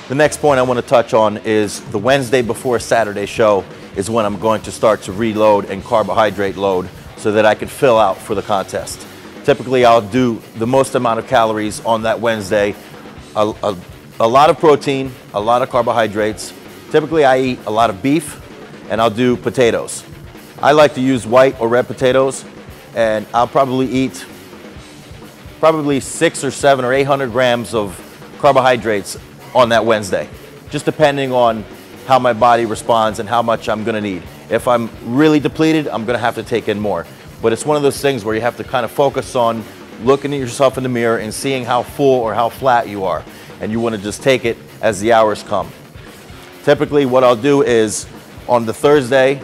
The next point I want to touch on is the Wednesday before Saturday show is when I'm going to start to reload and carbohydrate load so that I can fill out for the contest. Typically, I'll do the most amount of calories on that Wednesday, a lot of protein, a lot of carbohydrates. Typically, I eat a lot of beef, and I'll do potatoes. I like to use white or red potatoes, and I'll probably eat 6 or 7 or 800 grams of carbohydrates on that Wednesday, just depending on how my body responds and how much I'm gonna need. If I'm really depleted, I'm gonna have to take in more. But it's one of those things where you have to kind of focus on looking at yourself in the mirror and seeing how full or how flat you are. And you wanna just take it as the hours come. Typically what I'll do is on the Thursday,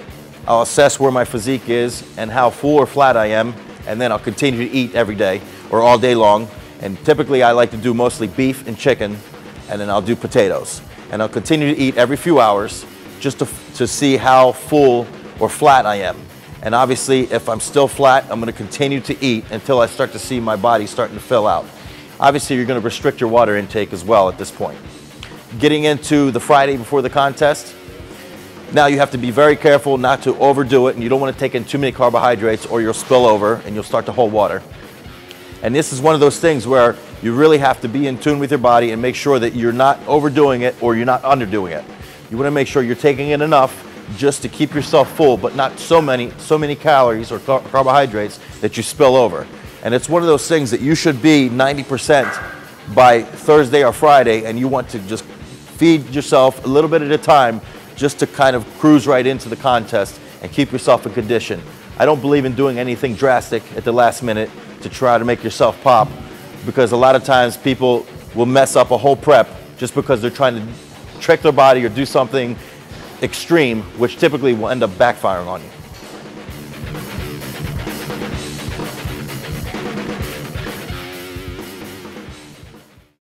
I'll assess where my physique is and how full or flat I am, and then I'll continue to eat every day or all day long. And typically I like to do mostly beef and chicken, and then I'll do potatoes. And I'll continue to eat every few hours just to see how full or flat I am. And obviously, if I'm still flat, I'm gonna continue to eat until I start to see my body starting to fill out. Obviously, you're gonna restrict your water intake as well at this point. Getting into the Friday before the contest, now you have to be very careful not to overdo it, and you don't wanna take in too many carbohydrates or you'll spill over and you'll start to hold water. And this is one of those things where you really have to be in tune with your body and make sure that you're not overdoing it or you're not underdoing it. You want to make sure you're taking in enough just to keep yourself full, but not so many calories or carbohydrates that you spill over. And it's one of those things that you should be 90% by Thursday or Friday, and you want to just feed yourself a little bit at a time just to kind of cruise right into the contest and keep yourself in condition. I don't believe in doing anything drastic at the last minute to try to make yourself pop, because a lot of times people will mess up a whole prep just because they're trying to trick their body or do something extreme, which typically will end up backfiring on you.